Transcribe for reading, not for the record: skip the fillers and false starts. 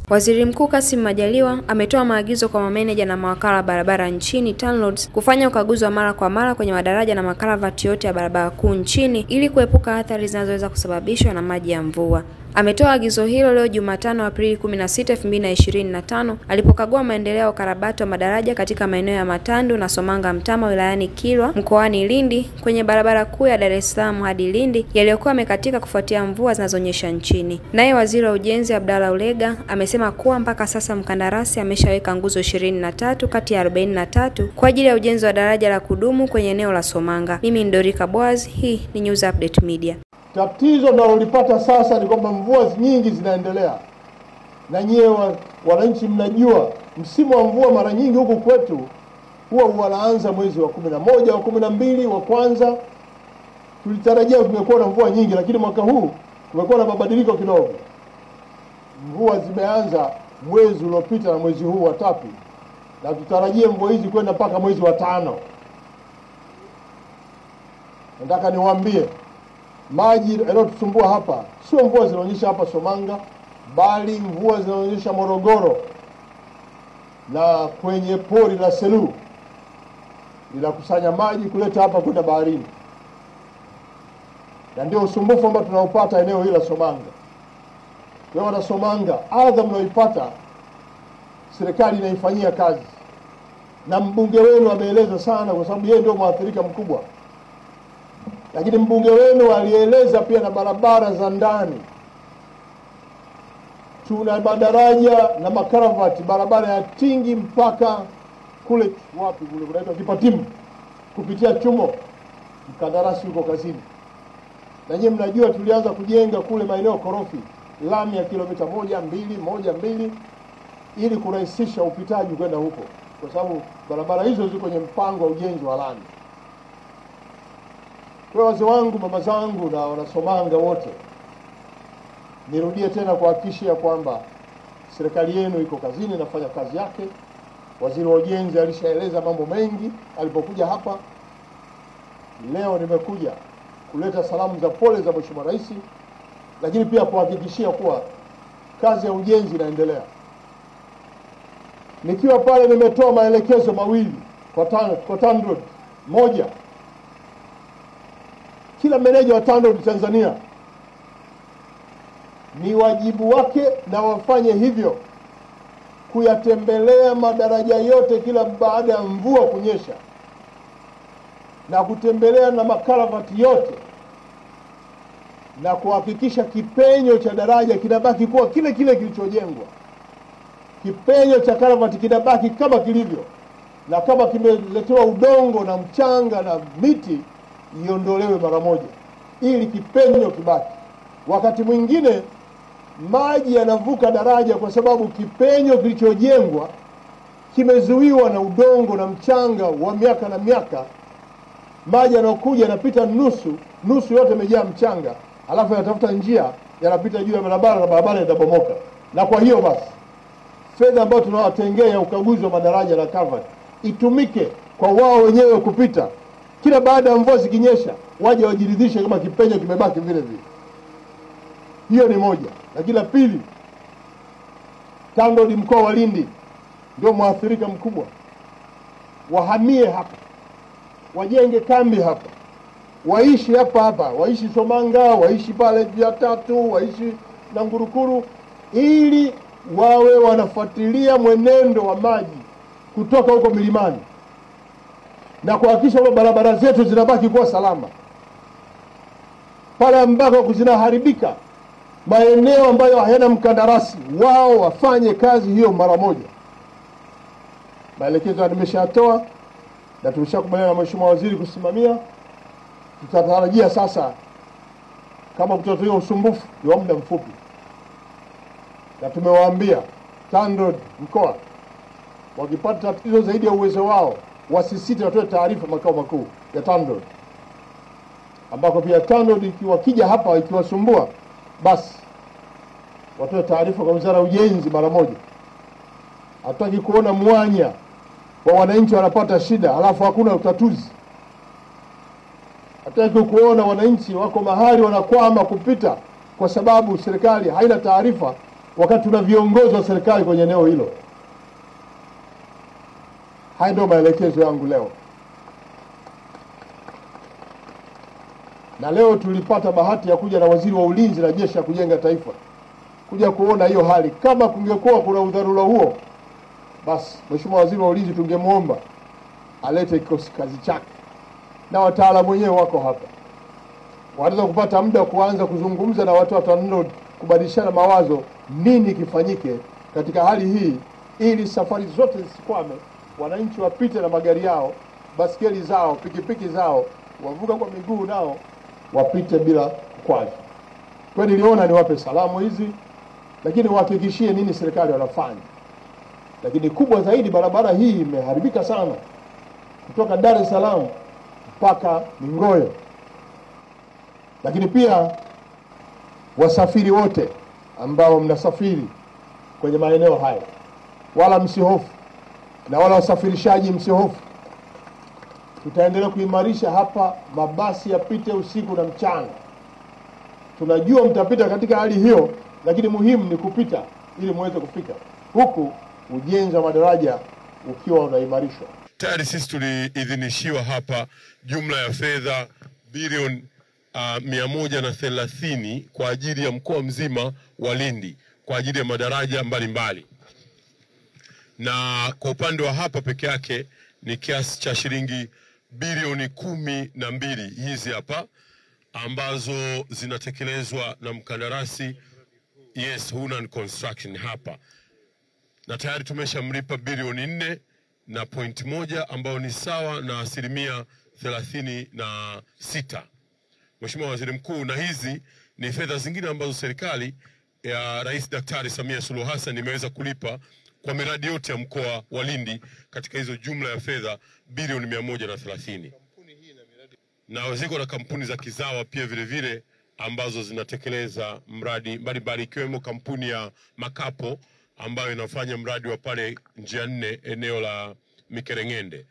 Waziri Mkuu Kassim Majaliwa ametoa maagizo kwa mameneja na mawakala barabara nchini TANROADS kufanya ukaguzi wa mara kwa mara kwenye madaraja na makaravati yote ya barabara kuu nchini ili kuepuka athari zinazoweza kusababishwa na maji ya mvua. Ametoa agizo hilo leo Jumatano Aprili 16, 2025 alipokagua maendeleo ya ukarabati wa madaraja katika maeneo ya Matandu na Somanga Mtama wilayani Kilwa mkoani Lindi kwenye barabara kuu ya Dar es Salaam hadi Lindi yaliyokuwa yamekatika kufuatia mvua zinazonyesha nchini. Naye Waziri wa Ujenzi Abdalla Ulega amesema kuwa mpaka sasa mkandarasi ameshaweka nguzo 23 kati ya 43 kwa ajili ya ujenzi wa daraja la kudumu kwenye eneo la Somanga. Mimi ni Dorika Boaz, hii ni News Update Media. Tatizo nalolipata sasa ni kwamba mvua nyingi zinaendelea. Na nyewe wananchi mnajua msimu wa mvua mara nyingi huku kwetu huwa unaanza mwezi wa 11, wa 12, wa kwanza. Tulitarajia kumekuwa na mvua nyingi, lakini mwaka huu kumekuwa na mabadiliko kidogo. Mvua zimeanza mwezi uliopita na mwezi huu wa 3. Na tutarajia mvua hizi kwenda mpaka mwezi wa 5. Nataka niwaambie maji yanayotusumbua hapa sio mvua zinaonyesha hapa Somanga, bali mvua zinaonyesha Morogoro na kwenye pori la Selu linakusanya maji kuleta hapa kwenda baharini. Na ndio usumbufu ambao tunaupata eneo hili la Somanga. Kwa wana Somanga, adha mnaoipata serikali inaifanyia kazi. Na mbunge wenu ameeleza sana kwa sababu yeye ndio mwathirika mkubwa. Lakini mbunge wenu alieleza pia na barabara za ndani. Tuna madaraja na makaravati, barabara ya Tingi mpaka kule wapi kule kunaitwa Kipatimu kupitia Chumo. Mkandarasi yuko kazini. Na nyinyi mnajua tulianza kujenga kule maeneo korofi lami ya kilomita 1.2 ili kurahisisha upitaji kwenda huko, kwa sababu barabara hizo ziko kwenye mpango wa ujenzi wa lami. Kwa wazee wangu, mama zangu na wanasomanga wote, nirudie tena kuhakikishia kwamba serikali yenu iko kazini, inafanya kazi yake. Waziri wa Ujenzi alishaeleza mambo mengi alipokuja hapa. Leo nimekuja kuleta salamu za pole za Mheshimiwa Rais, lakini pia kuhakikishia kuwa kazi ya ujenzi inaendelea. Nikiwa pale nimetoa maelekezo mawili kwa TANROADS. Moja, kila meneja wa TANROADS Tanzania ni wajibu wake na wafanye hivyo kuyatembelea madaraja yote kila baada ya mvua kunyesha na kutembelea na makaravati yote na kuhakikisha kipenyo cha daraja kinabaki kuwa kile kile kilichojengwa. Kipenyo cha karavati kinabaki kama kilivyo, na kama kimeletewa udongo na mchanga na miti iondolewe mara moja ili kipenyo kibaki. Wakati mwingine maji yanavuka daraja kwa sababu kipenyo kilichojengwa kimezuiwa na udongo na mchanga wa miaka na miaka. Maji yanayokuja yanapita nusu yote imejaa mchanga, alafu yanatafuta njia yanapita juu ya barabara na barabara itabomoka. Na kwa hiyo basi fedha ambayo tunawatengea ya ukaguzi wa madaraja na karavati itumike kwa wao wenyewe kupita kila baada ya mvua zikinyesha, waje wajiridhishe kama kipenyo kimebaki vile vile. Hiyo ni moja. Lakini la pili, TANROADS mkoa wa Lindi ndio mwathirika mkubwa. Wahamie hapa, wajenge kambi hapa, waishi hapa, waishi Somanga, waishi pale vya Tatu, waishi na Ngurukuru, ili wawe wanafuatilia mwenendo wa maji kutoka huko milimani na kuhakikisha kwamba barabara zetu zinabaki kuwa salama. Pale ambako zinaharibika, maeneo ambayo hayana mkandarasi, wao wafanye kazi hiyo mara moja. Maelekezo nimeshatoa na tumeshakubaliana na Mheshimiwa Waziri kusimamia. Tutatarajia sasa kama kutatokea usumbufu wa muda mfupi. Na tumewaambia TANROADS mkoa wakipata tatizo zaidi ya uwezo wao wasisite watoe taarifa makao makuu ya TANROADS, ambako pia TANROADS wakija hapa ikiwasumbua basi watoe taarifa kwa Wizara ya Ujenzi mara moja. Hataki kuona mwanya wa wananchi wanapata shida alafu hakuna utatuzi. Hataki kuona wananchi wako mahali wanakwama kupita kwa sababu serikali haina taarifa wakati tuna viongozi wa serikali kwenye eneo hilo. Haya ndio maelekezo yangu leo. Na leo tulipata bahati ya kuja na waziri wa ulinzi na jeshi la kujenga taifa, kuja kuona hiyo hali. Kama kungekuwa kuna udharura huo, basi Mheshimiwa Waziri wa Ulinzi tungemuomba alete kikosi kazi chake, na wataalamu wenyewe wako hapa, wanaweza kupata muda kuanza kuzungumza na watu wa TANROADS, kubadilishana mawazo nini kifanyike katika hali hii, ili safari zote zisikwame, wananchi wapite na magari yao, basikeli zao, pikipiki zao, wavuka kwa miguu nao wapite bila kukwaza. Kwa niliona niwape salamu hizi, lakini wahakikishie nini serikali wanafanya. Lakini kubwa zaidi, barabara hii imeharibika sana kutoka Dar es Salaam mpaka Mingoyo. Lakini pia wasafiri wote ambao mnasafiri kwenye maeneo haya, wala msihofu, na wala wasafirishaji msihofu. Tutaendelea kuimarisha hapa, mabasi yapite usiku na mchana. Tunajua mtapita katika hali hiyo, lakini muhimu ni kupita ili muweze kufika huku, ujenzi wa madaraja ukiwa unaimarishwa. Tayari sisi tuliidhinishiwa hapa jumla ya fedha bilioni 130 kwa ajili ya mkoa mzima wa Lindi kwa ajili ya madaraja mbalimbali. Na kwa upande wa hapa peke yake ni kiasi cha shilingi bilioni 12 hizi hapa ambazo zinatekelezwa na mkandarasi Hunan Construction hapa. Na tayari tumeshamlipa bilioni 4.1 ambao ni sawa na 36%. Mheshimiwa Waziri Mkuu, na hizi ni fedha zingine ambazo serikali ya Rais Daktari Samia Suluhu Hassan imeweza kulipa kwa miradi yote ya mkoa wa Lindi katika hizo jumla ya fedha bilioni 130. Na ziko na kampuni za kizawa pia vile vile ambazo zinatekeleza mradi mbalimbali, ikiwemo kampuni ya Makapo ambayo inafanya mradi wa pale njia 4 eneo la Mikerengende.